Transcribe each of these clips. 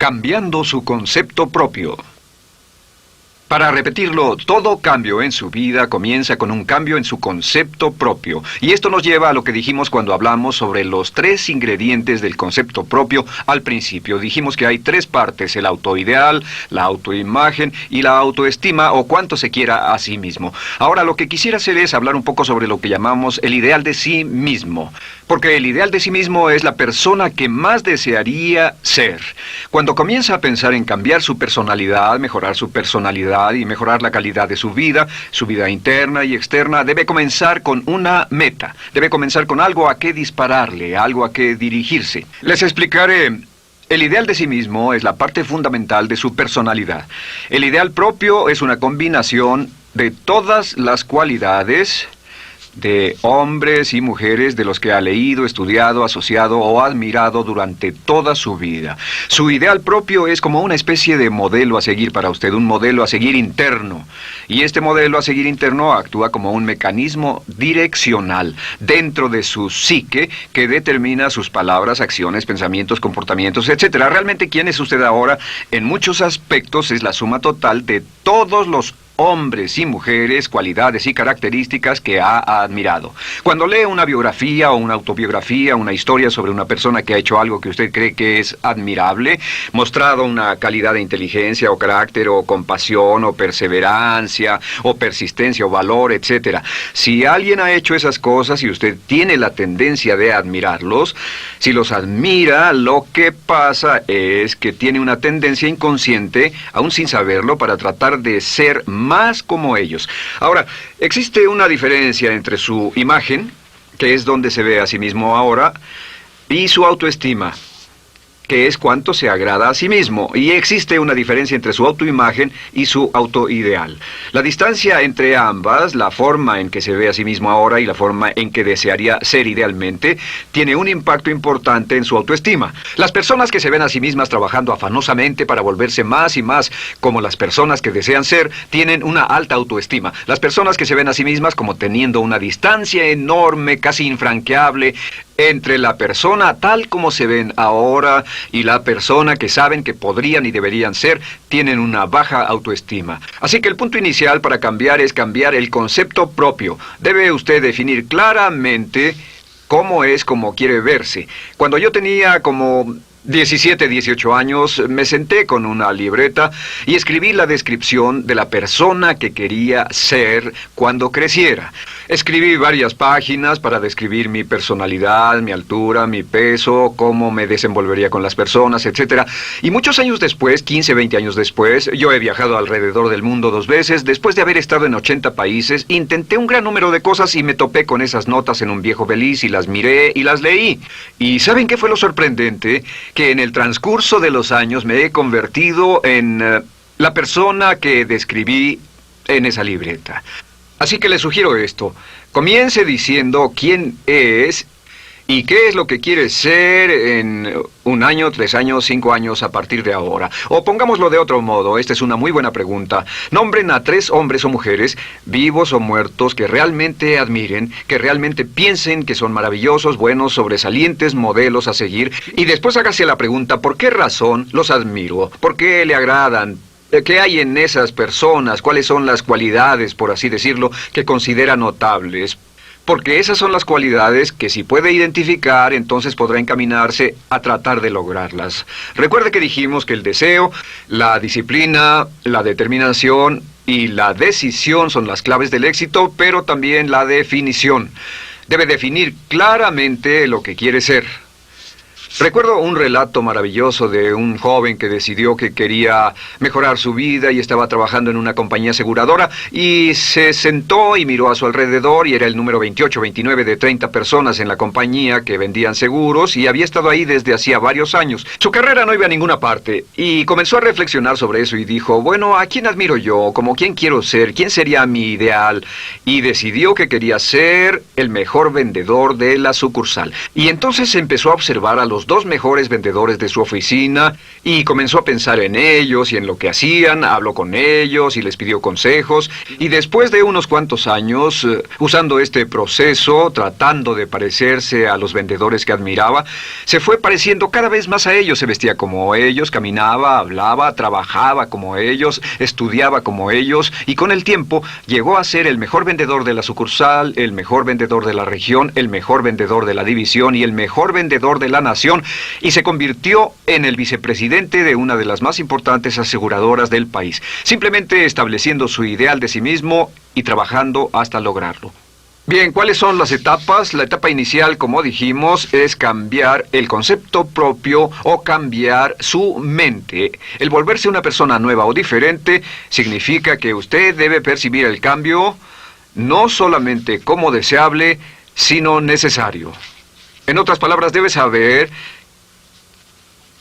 Cambiando su concepto propio. Para repetirlo, todo cambio en su vida comienza con un cambio en su concepto propio. Y esto nos lleva a lo que dijimos cuando hablamos sobre los 3 ingredientes del concepto propio al principio. Dijimos que hay 3 partes: el autoideal, la autoimagen y la autoestima, o cuánto se quiera a sí mismo. Ahora, lo que quisiera hacer es hablar un poco sobre lo que llamamos el ideal de sí mismo. Porque el ideal de sí mismo es la persona que más desearía ser. Cuando comienza a pensar en cambiar su personalidad, mejorar su personalidad y mejorar la calidad de su vida interna y externa, debe comenzar con una meta. Debe comenzar con algo a qué dispararle, algo a qué dirigirse. Les explicaré. El ideal de sí mismo es la parte fundamental de su personalidad. El ideal propio es una combinación de todas las cualidades de hombres y mujeres de los que ha leído, estudiado, asociado o admirado durante toda su vida. Su ideal propio es como una especie de modelo a seguir para usted, un modelo a seguir interno. Y este modelo a seguir interno actúa como un mecanismo direccional dentro de su psique que determina sus palabras, acciones, pensamientos, comportamientos, etc. Realmente, ¿quién es usted ahora? En muchos aspectos es la suma total de todos los hombres y mujeres, cualidades y características que ha admirado. Cuando lee una biografía o una autobiografía, una historia sobre una persona que ha hecho algo que usted cree que es admirable, mostrado una calidad de inteligencia o carácter o compasión o perseverancia o persistencia o valor, etc. Si alguien ha hecho esas cosas y usted tiene la tendencia de admirarlos, si los admira, lo que pasa es que tiene una tendencia inconsciente, aún sin saberlo, para tratar de ser más como ellos. Ahora, existe una diferencia entre su imagen, que es donde se ve a sí mismo ahora, y su autoestima, que es cuánto se agrada a sí mismo. Y existe una diferencia entre su autoimagen y su autoideal. La distancia entre ambas, la forma en que se ve a sí mismo ahora y la forma en que desearía ser idealmente, tiene un impacto importante en su autoestima. Las personas que se ven a sí mismas trabajando afanosamente para volverse más y más como las personas que desean ser, tienen una alta autoestima. Las personas que se ven a sí mismas como teniendo una distancia enorme, casi infranqueable, entre la persona tal como se ven ahora y la persona que saben que podrían y deberían ser, tienen una baja autoestima. Así que el punto inicial para cambiar es cambiar el concepto propio. Debe usted definir claramente cómo es como quiere verse. Cuando yo tenía como 17, 18 años, me senté con una libreta y escribí la descripción de la persona que quería ser cuando creciera. Escribí varias páginas para describir mi personalidad, mi altura, mi peso, cómo me desenvolvería con las personas, etc. Y muchos años después, 15, 20 años después, yo he viajado alrededor del mundo 2 veces. Después de haber estado en 80 países, intenté un gran número de cosas y me topé con esas notas en un viejo Belize y las miré y las leí. ¿Y saben qué fue lo sorprendente? Que en el transcurso de los años me he convertido en la persona que describí en esa libreta. Así que le sugiero esto. Comience diciendo quién es y qué es lo que quiere ser en 1 año, 3 años, 5 años a partir de ahora. O pongámoslo de otro modo, esta es una muy buena pregunta. Nombren a 3 hombres o mujeres, vivos o muertos, que realmente admiren, que realmente piensen que son maravillosos, buenos, sobresalientes, modelos a seguir. Y después hágase la pregunta, ¿por qué razón los admiro? ¿Por qué le agradan? ¿Qué hay en esas personas? ¿Cuáles son las cualidades, por así decirlo, que considera notables? Porque esas son las cualidades que si puede identificar, entonces podrá encaminarse a tratar de lograrlas. Recuerde que dijimos que el deseo, la disciplina, la determinación y la decisión son las claves del éxito, pero también la definición. Debe definir claramente lo que quiere ser. Recuerdo un relato maravilloso de un joven que decidió que quería mejorar su vida y estaba trabajando en una compañía aseguradora y se sentó y miró a su alrededor y era el número 28, 29 de 30 personas en la compañía que vendían seguros y había estado ahí desde hacía varios años. Su carrera no iba a ninguna parte y comenzó a reflexionar sobre eso y dijo, bueno, ¿a quién admiro yo? ¿Cómo quién quiero ser? ¿Quién sería mi ideal? Y decidió que quería ser el mejor vendedor de la sucursal. Y entonces empezó a observar a los los dos mejores vendedores de su oficina y comenzó a pensar en ellos y en lo que hacían, habló con ellos y les pidió consejos. Y después de unos cuantos años, usando este proceso, tratando de parecerse a los vendedores que admiraba, se fue pareciendo cada vez más a ellos. Se vestía como ellos, caminaba, hablaba, trabajaba como ellos, estudiaba como ellos, y con el tiempo llegó a ser el mejor vendedor de la sucursal, el mejor vendedor de la región, el mejor vendedor de la división y el mejor vendedor de la nación, y se convirtió en el vicepresidente de una de las más importantes aseguradoras del país, simplemente estableciendo su ideal de sí mismo y trabajando hasta lograrlo. Bien, ¿cuáles son las etapas? La etapa inicial, como dijimos, es cambiar el concepto propio o cambiar su mente. El volverse una persona nueva o diferente significa que usted debe percibir el cambio no solamente como deseable, sino necesario. En otras palabras, debe saber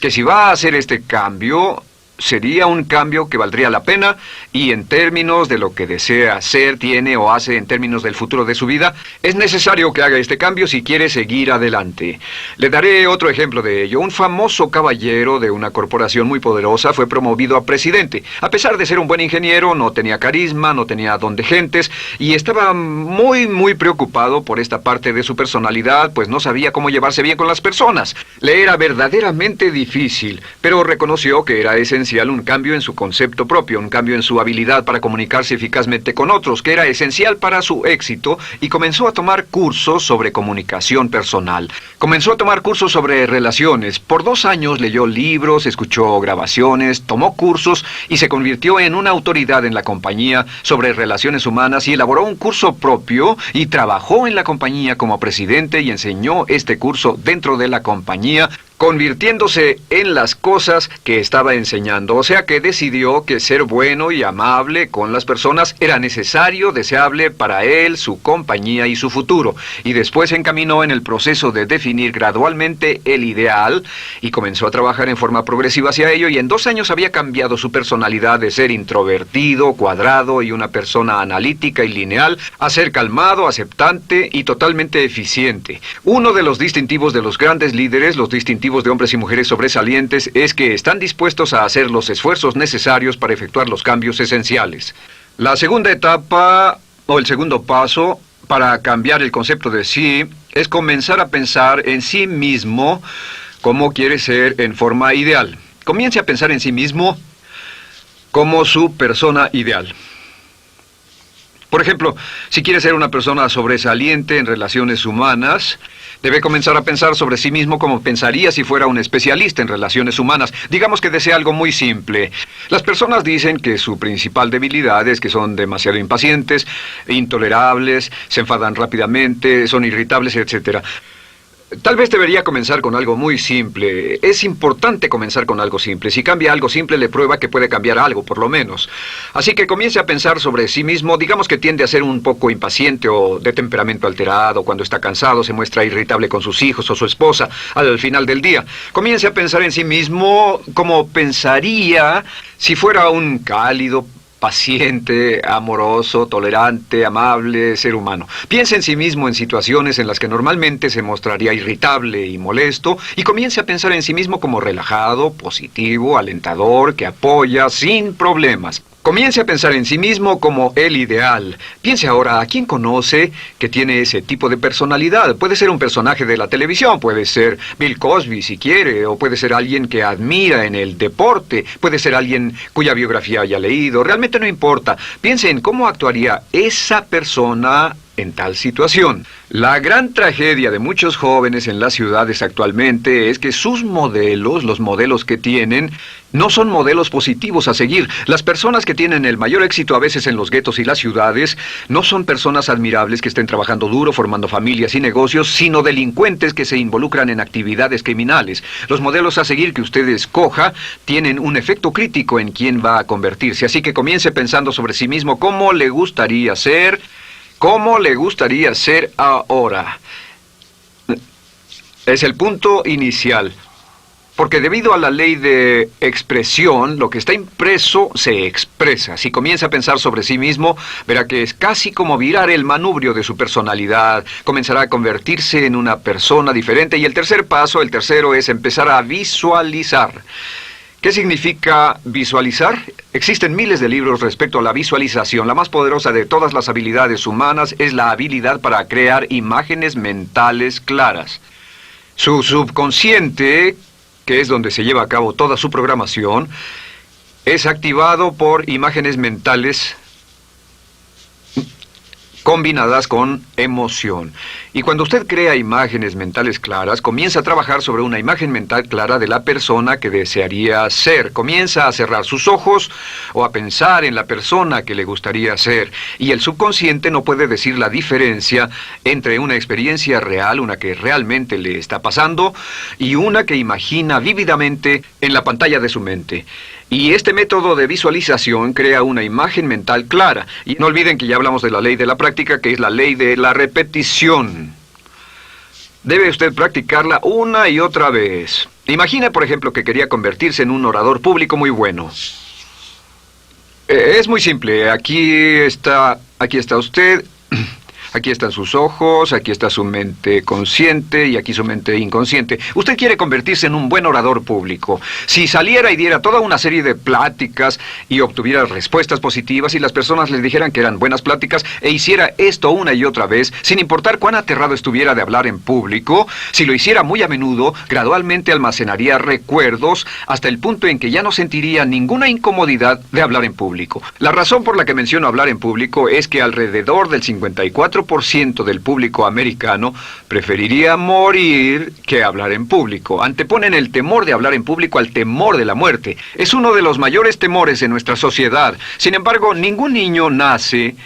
que si va a hacer este cambio, sería un cambio que valdría la pena, y en términos de lo que desea hacer, tiene o hace en términos del futuro de su vida, es necesario que haga este cambio si quiere seguir adelante. Le daré otro ejemplo de ello. Un famoso caballero de una corporación muy poderosa fue promovido a presidente. A pesar de ser un buen ingeniero, no tenía carisma, no tenía don de gentes, y estaba muy preocupado por esta parte de su personalidad, pues no sabía cómo llevarse bien con las personas. Le era verdaderamente difícil, pero reconoció que era esencial un cambio en su concepto propio, un cambio en su habilidad para comunicarse eficazmente con otros, que era esencial para su éxito, y comenzó a tomar cursos sobre comunicación personal. Comenzó a tomar cursos sobre relaciones. Por 2 años leyó libros, escuchó grabaciones, tomó cursos y se convirtió en una autoridad en la compañía sobre relaciones humanas, y elaboró un curso propio y trabajó en la compañía como presidente y enseñó este curso dentro de la compañía, convirtiéndose en las cosas que estaba enseñando. O sea que decidió que ser bueno y amable con las personas era necesario, deseable para él, su compañía y su futuro. Y después se encaminó en el proceso de definir gradualmente el ideal y comenzó a trabajar en forma progresiva hacia ello, y en 2 años había cambiado su personalidad de ser introvertido, cuadrado y una persona analítica y lineal a ser calmado, aceptante y totalmente eficiente. Uno de los distintivos de los grandes líderes, los distintivos de hombres y mujeres sobresalientes, es que están dispuestos a hacer los esfuerzos necesarios para efectuar los cambios esenciales. La segunda etapa, o el segundo paso, para cambiar el concepto de sí, es comenzar a pensar en sí mismo como quiere ser en forma ideal. Comience a pensar en sí mismo como su persona ideal. Por ejemplo, si quiere ser una persona sobresaliente en relaciones humanas, debe comenzar a pensar sobre sí mismo como pensaría si fuera un especialista en relaciones humanas. Digamos que desea algo muy simple. Las personas dicen que su principal debilidad es que son demasiado impacientes, intolerables, se enfadan rápidamente, son irritables, etc. Tal vez debería comenzar con algo muy simple. Es importante comenzar con algo simple. Si cambia algo simple, le prueba que puede cambiar algo, por lo menos. Así que comience a pensar sobre sí mismo. Digamos que tiende a ser un poco impaciente o de temperamento alterado. Cuando está cansado, se muestra irritable con sus hijos o su esposa al final del día. Comience a pensar en sí mismo como pensaría si fuera un cálido, paciente, amoroso, tolerante, amable ser humano. Piense en sí mismo en situaciones en las que normalmente se mostraría irritable y molesto, y comience a pensar en sí mismo como relajado, positivo, alentador, que apoya sin problemas. Comience a pensar en sí mismo como el ideal. Piense ahora a quién conoce que tiene ese tipo de personalidad. Puede ser un personaje de la televisión, puede ser Bill Cosby si quiere, o puede ser alguien que admira en el deporte, puede ser alguien cuya biografía haya leído. Realmente no importa. Piense en cómo actuaría esa persona en tal situación. La gran tragedia de muchos jóvenes en las ciudades actualmente es que sus modelos, los modelos que tienen, no son modelos positivos a seguir. Las personas que tienen el mayor éxito a veces en los guetos y las ciudades no son personas admirables que estén trabajando duro, formando familias y negocios, sino delincuentes que se involucran en actividades criminales. Los modelos a seguir que usted escoja tienen un efecto crítico en quién va a convertirse. Así que comience pensando sobre sí mismo cómo le gustaría ser. ¿Cómo le gustaría ser ahora? Es el punto inicial. Porque debido a la ley de expresión, lo que está impreso se expresa. Si comienza a pensar sobre sí mismo, verá que es casi como virar el manubrio de su personalidad. Comenzará a convertirse en una persona diferente. Y el tercer paso, el tercero, es empezar a visualizar. ¿Qué significa visualizar? Existen miles de libros respecto a la visualización. La más poderosa de todas las habilidades humanas es la habilidad para crear imágenes mentales claras. Su subconsciente, que es donde se lleva a cabo toda su programación, es activado por imágenes mentales combinadas con emoción. Y cuando usted crea imágenes mentales claras, comienza a trabajar sobre una imagen mental clara de la persona que desearía ser. Comienza a cerrar sus ojos o a pensar en la persona que le gustaría ser. Y el subconsciente no puede decir la diferencia entre una experiencia real, una que realmente le está pasando, y una que imagina vívidamente en la pantalla de su mente. Y este método de visualización crea una imagen mental clara. Y no olviden que ya hablamos de la ley de la práctica, que es la ley de la repetición. Debe usted practicarla una y otra vez. Imagine, por ejemplo, que quería convertirse en un orador público muy bueno. Es muy simple. Aquí está usted. Aquí están sus ojos, aquí está su mente consciente y aquí su mente inconsciente. Usted quiere convertirse en un buen orador público. Si saliera y diera toda una serie de pláticas y obtuviera respuestas positivas y las personas le dijeran que eran buenas pláticas e hiciera esto una y otra vez, sin importar cuán aterrado estuviera de hablar en público, si lo hiciera muy a menudo, gradualmente almacenaría recuerdos hasta el punto en que ya no sentiría ninguna incomodidad de hablar en público. La razón por la que menciono hablar en público es que alrededor del 54% del público americano preferiría morir que hablar en público. Anteponen el temor de hablar en público al temor de la muerte. Es uno de los mayores temores en nuestra sociedad. Sin embargo, ningún niño nace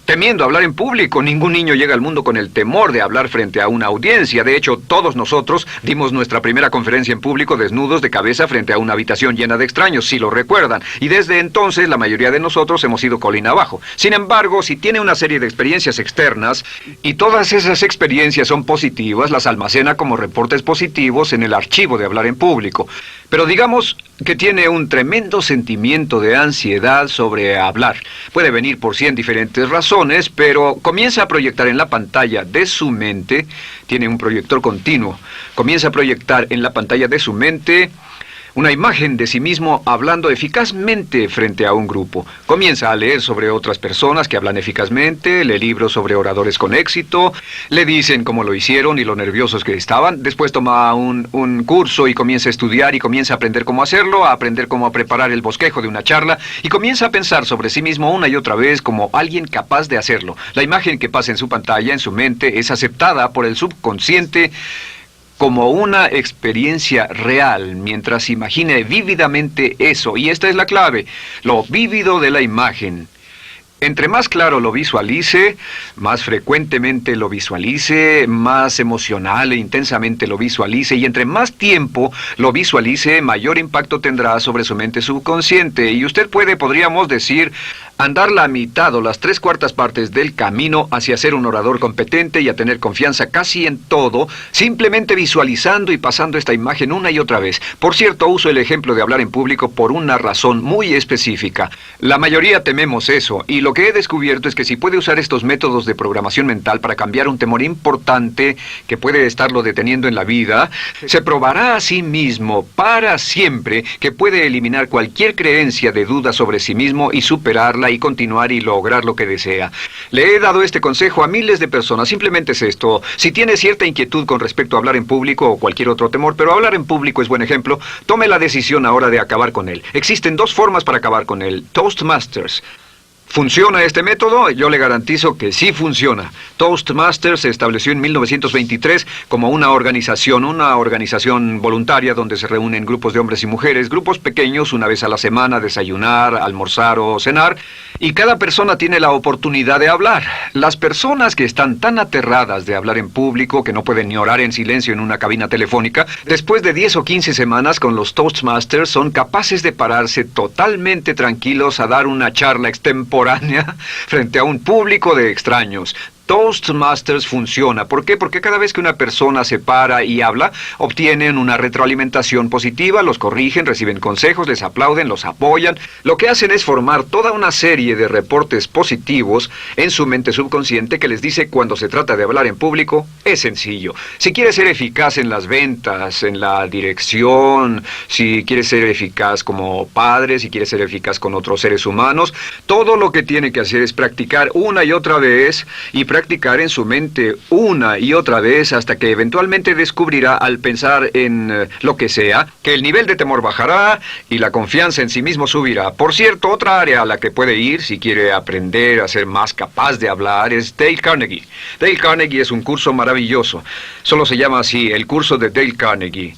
temiendo hablar en público. Ningún niño llega al mundo con el temor de hablar frente a una audiencia. De hecho, todos nosotros dimos nuestra primera conferencia en público desnudos de cabeza frente a una habitación llena de extraños, si lo recuerdan. Y desde entonces, la mayoría de nosotros hemos ido colina abajo. Sin embargo, si tiene una serie de experiencias externas, y todas esas experiencias son positivas, las almacena como reportes positivos en el archivo de hablar en público. Pero digamos que tiene un tremendo sentimiento de ansiedad sobre hablar. Puede venir por 100 diferentes razones, pero comienza a proyectar en la pantalla de su mente, tiene un proyector continuo, comienza a proyectar en la pantalla de su mente una imagen de sí mismo hablando eficazmente frente a un grupo. Comienza a leer sobre otras personas que hablan eficazmente, lee libros sobre oradores con éxito, le dicen cómo lo hicieron y lo nerviosos que estaban. Después toma un curso y comienza a estudiar y comienza a aprender cómo hacerlo, a aprender cómo preparar el bosquejo de una charla y comienza a pensar sobre sí mismo una y otra vez como alguien capaz de hacerlo. La imagen que pasa en su pantalla, en su mente, es aceptada por el subconsciente como una experiencia real, mientras imagine vívidamente eso. Y esta es la clave, lo vívido de la imagen. Entre más claro lo visualice, más frecuentemente lo visualice, más emocional e intensamente lo visualice, y entre más tiempo lo visualice, mayor impacto tendrá sobre su mente subconsciente. Y usted podríamos decir, andar la mitad o las 3/4 partes del camino hacia ser un orador competente y a tener confianza casi en todo, simplemente visualizando y pasando esta imagen una y otra vez. Por cierto, uso el ejemplo de hablar en público por una razón muy específica. La mayoría tememos eso, y lo que he descubierto es que si puede usar estos métodos de programación mental para cambiar un temor importante que puede estarlo deteniendo en la vida, se probará a sí mismo para siempre que puede eliminar cualquier creencia de duda sobre sí mismo y superarla y continuar y lograr lo que desea. Le he dado este consejo a miles de personas. Simplemente es esto: si tiene cierta inquietud con respecto a hablar en público o cualquier otro temor, pero hablar en público es buen ejemplo, tome la decisión ahora de acabar con él. Existen 2 formas para acabar con él. Toastmasters. ¿Funciona este método? Yo le garantizo que sí funciona. Toastmasters se estableció en 1923 como una organización voluntaria donde se reúnen grupos de hombres y mujeres, grupos pequeños, una vez a la semana, desayunar, almorzar o cenar, y cada persona tiene la oportunidad de hablar. Las personas que están tan aterradas de hablar en público que no pueden ni orar en silencio en una cabina telefónica, después de 10 o 15 semanas con los Toastmasters son capaces de pararse totalmente tranquilos a dar una charla extemporánea frente a un público de extraños. Toastmasters funciona. ¿Por qué? Porque cada vez que una persona se para y habla, obtienen una retroalimentación positiva, los corrigen, reciben consejos, les aplauden, los apoyan. Lo que hacen es formar toda una serie de reportes positivos en su mente subconsciente que les dice cuando se trata de hablar en público, es sencillo. Si quieres ser eficaz en las ventas, en la dirección, si quieres ser eficaz como padre, si quieres ser eficaz con otros seres humanos, todo lo que tiene que hacer es practicar una y otra vez y practicar en su mente una y otra vez hasta que eventualmente descubrirá al pensar en lo que sea, que el nivel de temor bajará y la confianza en sí mismo subirá. Por cierto, otra área a la que puede ir si quiere aprender a ser más capaz de hablar es Dale Carnegie. Dale Carnegie es un curso maravilloso. Solo se llama así, el curso de Dale Carnegie.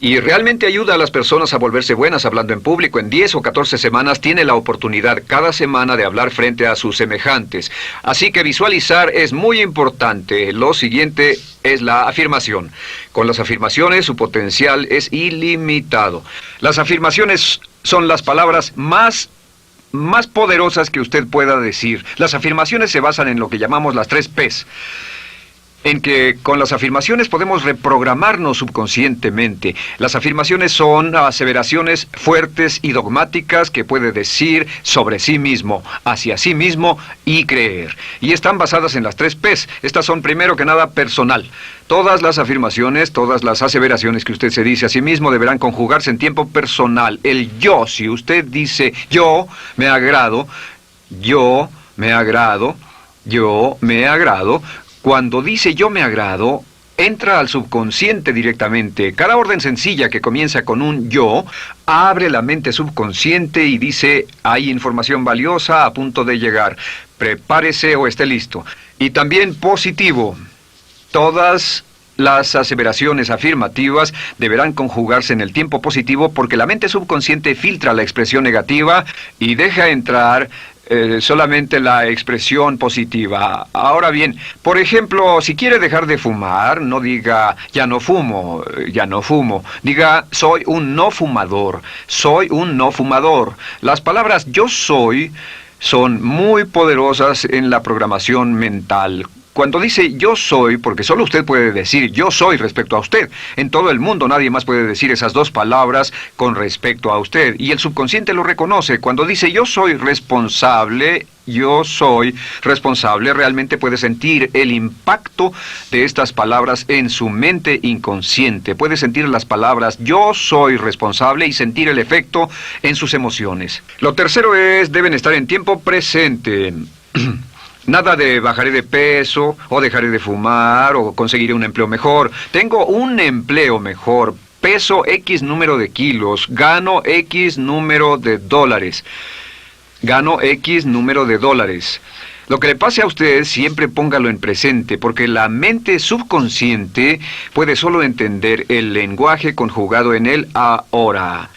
Y realmente ayuda a las personas a volverse buenas hablando en público. En 10 o 14 semanas tiene la oportunidad cada semana de hablar frente a sus semejantes. Así que visualizar es muy importante. Lo siguiente es la afirmación. Con las afirmaciones su potencial es ilimitado. Las afirmaciones son las palabras más poderosas que usted pueda decir. Las afirmaciones se basan en lo que llamamos las 3 Ps. En que con las afirmaciones podemos reprogramarnos subconscientemente. Las afirmaciones son aseveraciones fuertes y dogmáticas que puede decir sobre sí mismo, hacia sí mismo y creer. Y están basadas en las 3 Ps. Estas son primero que nada personal. Todas las afirmaciones, todas las aseveraciones que usted se dice a sí mismo deberán conjugarse en tiempo personal. El yo, si usted dice yo me agrado, yo me agrado, yo me agrado. Cuando dice yo me agrado, entra al subconsciente directamente. Cada orden sencilla que comienza con un yo, abre la mente subconsciente y dice, hay información valiosa a punto de llegar. Prepárese o esté listo. Y también positivo. Todas las aseveraciones afirmativas deberán conjugarse en el tiempo positivo porque la mente subconsciente filtra la expresión negativa y deja entrar solamente la expresión positiva. Ahora bien, por ejemplo, si quiere dejar de fumar, no diga ya no fumo, ya no fumo. Diga soy un no fumador, soy un no fumador. Las palabras yo soy son muy poderosas en la programación mental. Cuando dice yo soy, porque solo usted puede decir yo soy respecto a usted. En todo el mundo nadie más puede decir esas 2 palabras con respecto a usted. Y el subconsciente lo reconoce. Cuando dice yo soy responsable, realmente puede sentir el impacto de estas palabras en su mente inconsciente. Puede sentir las palabras yo soy responsable y sentir el efecto en sus emociones. Lo tercero es, deben estar en tiempo presente. Nada de bajaré de peso, o dejaré de fumar, o conseguiré un empleo mejor. Tengo un empleo mejor, peso X número de kilos, gano X número de dólares. Gano X número de dólares. Lo que le pase a usted, siempre póngalo en presente, porque la mente subconsciente puede solo entender el lenguaje conjugado en el ahora.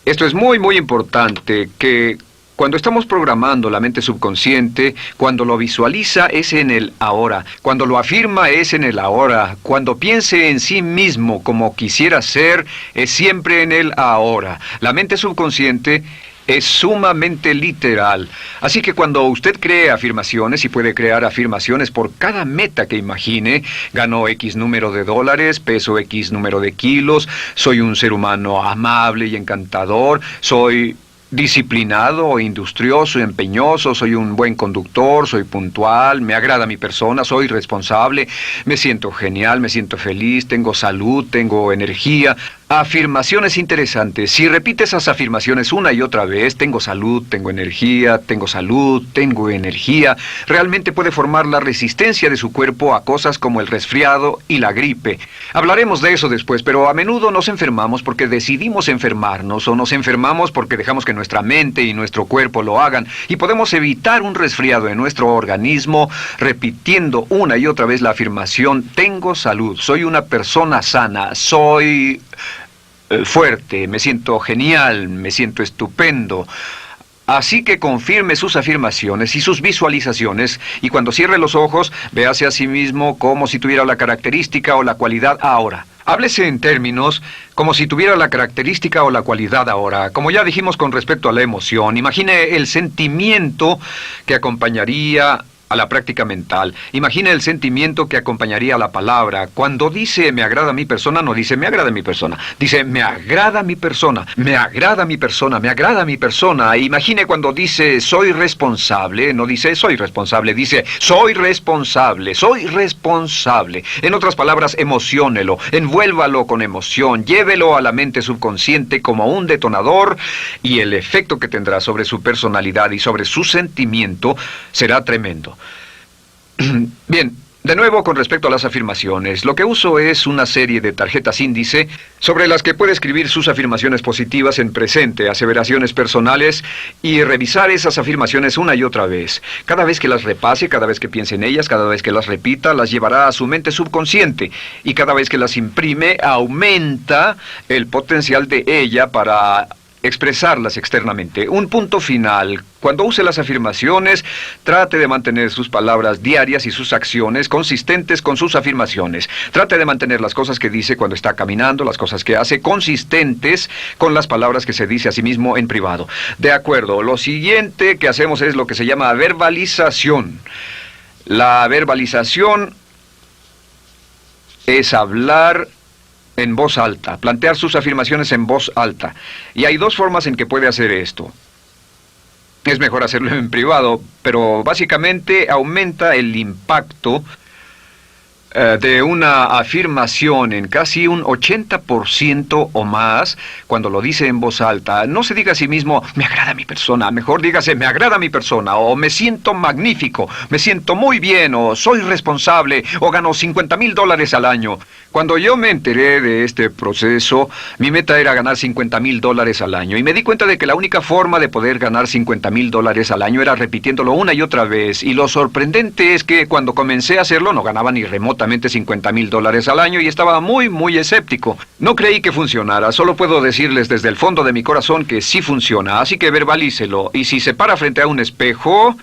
Esto es muy, muy importante, que cuando estamos programando la mente subconsciente, cuando lo visualiza es en el ahora, cuando lo afirma es en el ahora, cuando piense en sí mismo como quisiera ser, es siempre en el ahora. La mente subconsciente es sumamente literal. Así que cuando usted cree afirmaciones, y puede crear afirmaciones por cada meta que imagine, ganó X número de dólares, peso X número de kilos, soy un ser humano amable y encantador, soy disciplinado, industrioso, empeñoso, soy un buen conductor, soy puntual, me agrada mi persona, soy responsable, me siento genial, me siento feliz, tengo salud, tengo energía. Afirmaciones interesantes. Si repite esas afirmaciones una y otra vez, tengo salud, tengo energía, tengo salud, tengo energía, realmente puede formar la resistencia de su cuerpo a cosas como el resfriado y la gripe. Hablaremos de eso después, pero a menudo nos enfermamos porque decidimos enfermarnos o nos enfermamos porque dejamos que nuestra mente y nuestro cuerpo lo hagan y podemos evitar un resfriado en nuestro organismo repitiendo una y otra vez la afirmación tengo salud, soy una persona sana, soy fuerte, me siento genial, me siento estupendo. Así que confirme sus afirmaciones y sus visualizaciones y cuando cierre los ojos, véase a sí mismo como si tuviera la característica o la cualidad ahora. Háblese en términos como si tuviera la característica o la cualidad ahora. Como ya dijimos con respecto a la emoción, imagine el sentimiento que acompañaría a la práctica mental. Imagine el sentimiento que acompañaría a la palabra. Cuando dice me agrada mi persona, no dice me agrada mi persona. Dice me agrada mi persona, me agrada mi persona, me agrada mi persona. Imagine cuando dice soy responsable, no dice soy responsable, dice soy responsable, soy responsable. En otras palabras, emociónelo, envuélvalo con emoción, llévelo a la mente subconsciente como un detonador y el efecto que tendrá sobre su personalidad y sobre su sentimiento será tremendo. Bien, de nuevo con respecto a las afirmaciones, lo que uso es una serie de tarjetas índice sobre las que puede escribir sus afirmaciones positivas en presente, aseveraciones personales y revisar esas afirmaciones una y otra vez. Cada vez que las repase, cada vez que piense en ellas, cada vez que las repita, las llevará a su mente subconsciente y cada vez que las imprime, aumenta el potencial de ella para expresarlas externamente. Un punto final. Cuando use las afirmaciones, trate de mantener sus palabras diarias y sus acciones consistentes con sus afirmaciones. Trate de mantener las cosas que dice cuando está caminando, las cosas que hace, consistentes con las palabras que se dice a sí mismo en privado. De acuerdo, lo siguiente que hacemos es lo que se llama verbalización. La verbalización es hablar en voz alta, plantear sus afirmaciones en voz alta. Y hay dos formas en que puede hacer esto. Es mejor hacerlo en privado, pero básicamente aumenta el impacto de una afirmación en casi un 80% o más cuando lo dice en voz alta. No se diga a sí mismo, me agrada mi persona, mejor dígase, me agrada mi persona, o me siento magnífico, me siento muy bien, o soy responsable, o gano $50,000 al año. Cuando yo me enteré de este proceso, mi meta era ganar $50,000 al año, y me di cuenta de que la única forma de poder ganar $50,000 al año era repitiéndolo una y otra vez, y lo sorprendente es que cuando comencé a hacerlo no ganaba ni remotamente $50,000 al año y estaba muy escéptico. No creí que funcionara, solo puedo decirles desde el fondo de mi corazón que sí funciona, así que verbalícelo. Y si se para frente a un espejo,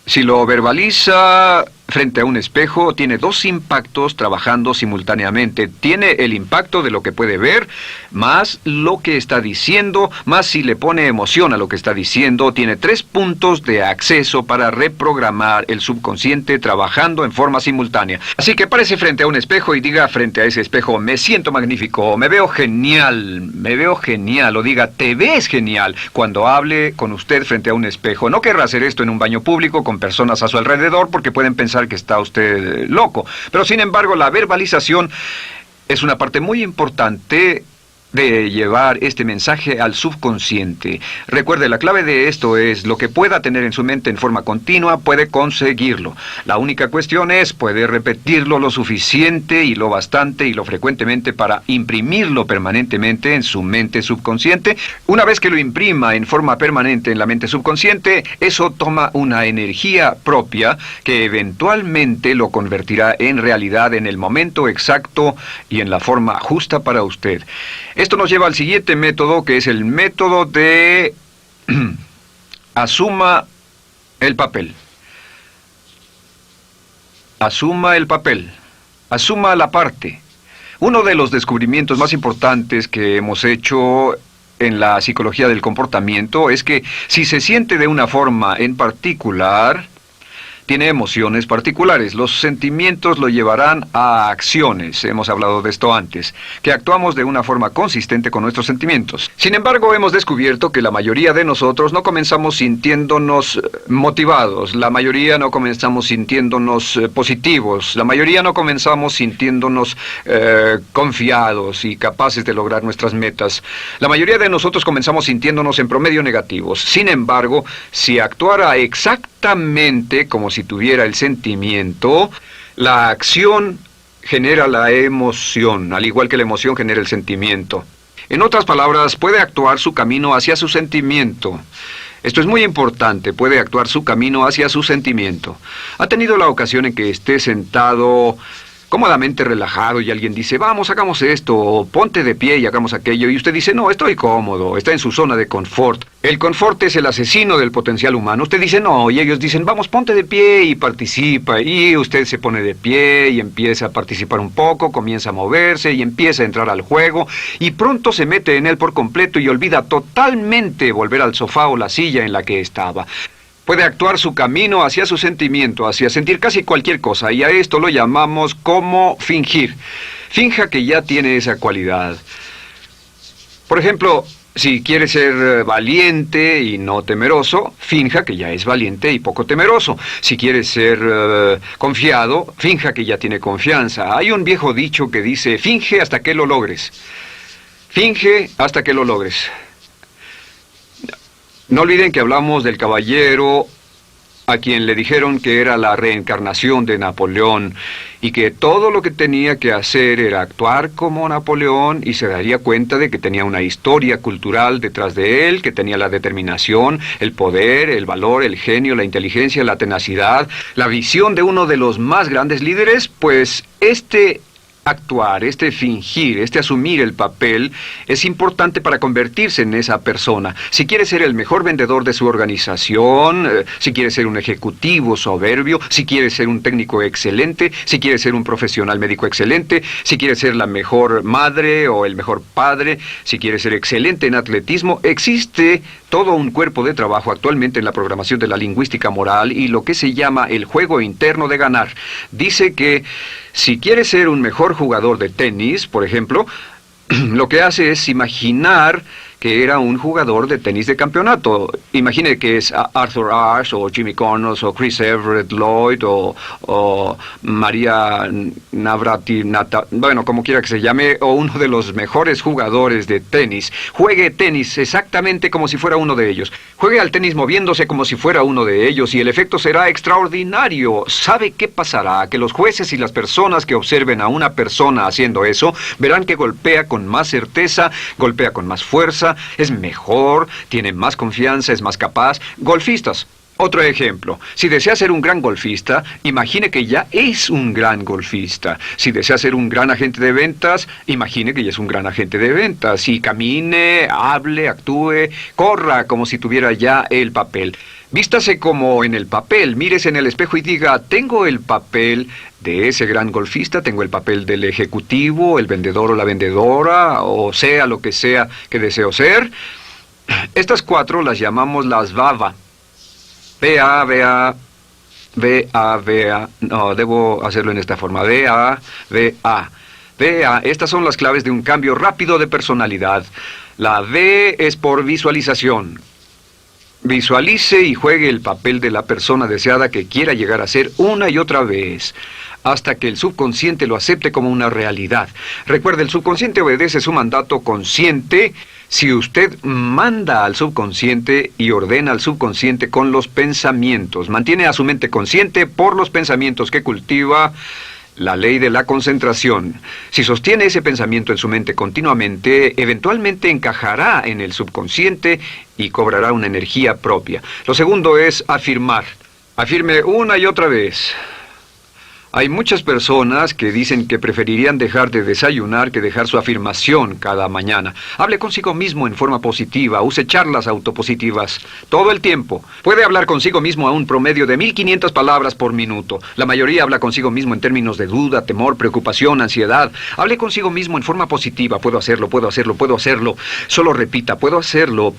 si lo verbaliza frente a un espejo, tiene dos impactos trabajando simultáneamente. Tiene el impacto de lo que puede ver, más lo que está diciendo, más si le pone emoción a lo que está diciendo. Tiene 3 puntos de acceso para reprogramar el subconsciente trabajando en forma simultánea. Así que párese frente a un espejo y diga frente a ese espejo, me siento magnífico, me veo genial, o diga, te ves genial, cuando hable con usted frente a un espejo. No querrá hacer esto en un baño público con personas a su alrededor porque pueden pensar que está usted loco. Pero sin embargo, la verbalización es una parte muy importante de llevar este mensaje al subconsciente. Recuerde, la clave de esto es lo que pueda tener en su mente en forma continua, puede conseguirlo. La única cuestión es, puede repetirlo lo suficiente y lo bastante y lo frecuentemente para imprimirlo permanentemente en su mente subconsciente. Una vez que lo imprima en forma permanente en la mente subconsciente, eso toma una energía propia que eventualmente lo convertirá en realidad en el momento exacto y en la forma justa para usted. Esto nos lleva al siguiente método, que es el método de asuma el papel. Asuma el papel. Asuma la parte. Uno de los descubrimientos más importantes que hemos hecho en la psicología del comportamiento es que si se siente de una forma en particular, tiene emociones particulares. Los sentimientos lo llevarán a acciones, hemos hablado de esto antes, que actuamos de una forma consistente con nuestros sentimientos. Sin embargo, hemos descubierto que la mayoría de nosotros no comenzamos sintiéndonos motivados, la mayoría no comenzamos sintiéndonos positivos, la mayoría no comenzamos sintiéndonos confiados y capaces de lograr nuestras metas. La mayoría de nosotros comenzamos sintiéndonos en promedio negativos. Sin embargo, si actuara exactamente como si tuviera el sentimiento, la acción genera la emoción, al igual que la emoción genera el sentimiento. En otras palabras, puede actuar su camino hacia su sentimiento. Esto es muy importante, puede actuar su camino hacia su sentimiento. ¿Ha tenido la ocasión en que esté sentado cómodamente relajado y alguien dice, vamos, hagamos esto, o ponte de pie y hagamos aquello, y usted dice, no, estoy cómodo, está en su zona de confort? El confort es el asesino del potencial humano. Usted dice, no, y ellos dicen, vamos, ponte de pie y participa, y usted se pone de pie y empieza a participar un poco, comienza a moverse y empieza a entrar al juego, y pronto se mete en él por completo y olvida totalmente volver al sofá o la silla en la que estaba. Puede actuar su camino hacia su sentimiento, hacia sentir casi cualquier cosa, y a esto lo llamamos como fingir. Finja que ya tiene esa cualidad. Por ejemplo, si quiere ser valiente y no temeroso, finja que ya es valiente y poco temeroso. Si quiere ser confiado, finja que ya tiene confianza. Hay un viejo dicho que dice, finge hasta que lo logres. Finge hasta que lo logres. No olviden que hablamos del caballero a quien le dijeron que era la reencarnación de Napoleón y que todo lo que tenía que hacer era actuar como Napoleón y se daría cuenta de que tenía una historia cultural detrás de él, que tenía la determinación, el poder, el valor, el genio, la inteligencia, la tenacidad, la visión de uno de los más grandes líderes. Pues actuar, fingir, asumir el papel es importante para convertirse en esa persona. Si quiere ser el mejor vendedor de su organización, si quiere ser un ejecutivo soberbio, si quiere ser un técnico excelente, si quiere ser un profesional médico excelente, si quiere ser la mejor madre o el mejor padre, si quiere ser excelente en atletismo, existe todo un cuerpo de trabajo actualmente en la programación de la lingüística moral y lo que se llama el juego interno de ganar. Dice que si quiere ser un mejor jugador de tenis, por ejemplo, lo que hace es imaginar que era un jugador de tenis de campeonato. Imagine que es Arthur Ashe, o Jimmy Connors, o Chris Everett Lloyd, o María Navratilova, bueno, como quiera que se llame, o uno de los mejores jugadores de tenis. Juegue tenis exactamente como si fuera uno de ellos. Juegue al tenis moviéndose como si fuera uno de ellos y el efecto será extraordinario. ¿Sabe qué pasará? Que los jueces y las personas que observen a una persona haciendo eso verán que golpea con más certeza, golpea con más fuerza, es mejor, tiene más confianza, es más capaz. Golfistas. Otro ejemplo, si desea ser un gran golfista, imagine que ya es un gran golfista. Si desea ser un gran agente de ventas, imagine que ya es un gran agente de ventas. Y camine, hable, actúe, corra como si tuviera ya el papel. Vístase como en el papel, mírese en el espejo y diga, tengo el papel de ese gran golfista, tengo el papel del ejecutivo, el vendedor o la vendedora, o sea lo que sea que deseo ser. Estas 4 las llamamos las VAVA. V-A-V-A, V-A-V-A, no, debo hacerlo en esta forma, V-A-V-A. V-A, estas son las claves de un cambio rápido de personalidad. La V es por visualización. Visualice y juegue el papel de la persona deseada que quiera llegar a ser una y otra vez, hasta que el subconsciente lo acepte como una realidad. Recuerde, el subconsciente obedece su mandato consciente. Si usted manda al subconsciente y ordena al subconsciente con los pensamientos, mantiene a su mente consciente por los pensamientos que cultiva, la ley de la concentración. Si sostiene ese pensamiento en su mente continuamente, eventualmente encajará en el subconsciente y cobrará una energía propia. Lo segundo es afirmar. Afirme una y otra vez. Hay muchas personas que dicen que preferirían dejar de desayunar que dejar su afirmación cada mañana. Hable consigo mismo en forma positiva, use charlas autopositivas todo el tiempo. Puede hablar consigo mismo a un promedio de 1500 palabras por minuto. La mayoría habla consigo mismo en términos de duda, temor, preocupación, ansiedad. Hable consigo mismo en forma positiva. Puedo hacerlo, puedo hacerlo, puedo hacerlo. Solo repita, puedo hacerlo,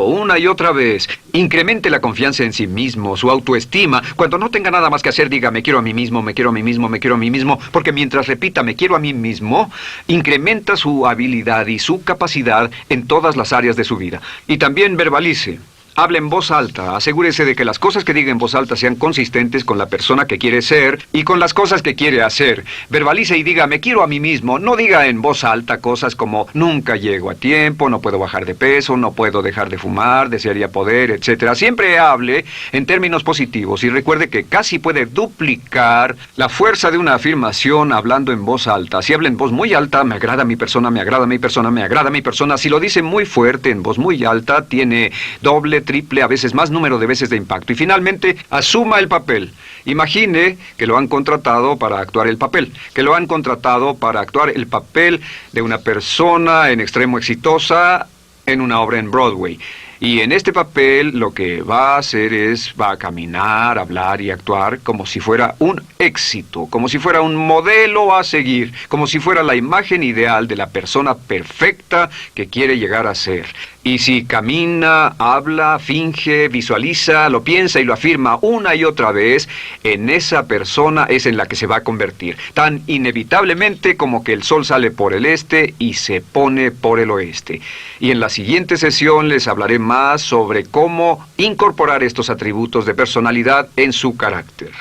una y otra vez. Incremente la confianza en sí mismo, su autoestima. Cuando no tenga nada más que hacer, diga, me quiero a mí mismo, me quiero a mí mismo, me quiero a mí mismo, porque mientras repita, me quiero a mí mismo, incrementa su habilidad y su capacidad en todas las áreas de su vida. Y también verbalice. Hable en voz alta, asegúrese de que las cosas que diga en voz alta sean consistentes con la persona que quiere ser y con las cosas que quiere hacer. Verbalice y diga, me quiero a mí mismo. No diga en voz alta cosas como, nunca llego a tiempo, no puedo bajar de peso, no puedo dejar de fumar, desearía poder, etc. Siempre hable en términos positivos y recuerde que casi puede duplicar la fuerza de una afirmación hablando en voz alta. Si habla en voz muy alta, me agrada mi persona, me agrada mi persona, me agrada mi persona. Si lo dice muy fuerte, en voz muy alta, tiene doble, triple, a veces más número de veces de impacto. Y finalmente, asuma el papel. Imagine que lo han contratado para actuar el papel, que lo han contratado para actuar el papel de una persona en extremo exitosa en una obra en Broadway. Y en este papel lo que va a hacer va a caminar, hablar y actuar como si fuera un éxito, como si fuera un modelo a seguir, como si fuera la imagen ideal de la persona perfecta que quiere llegar a ser. Y si camina, habla, finge, visualiza, lo piensa y lo afirma una y otra vez, en esa persona es en la que se va a convertir, tan inevitablemente como que el sol sale por el este y se pone por el oeste. Y en la siguiente sesión les hablaré más sobre cómo incorporar estos atributos de personalidad en su carácter.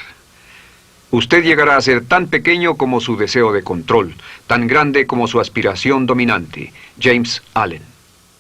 Usted llegará a ser tan pequeño como su deseo de control, tan grande como su aspiración dominante. James Allen.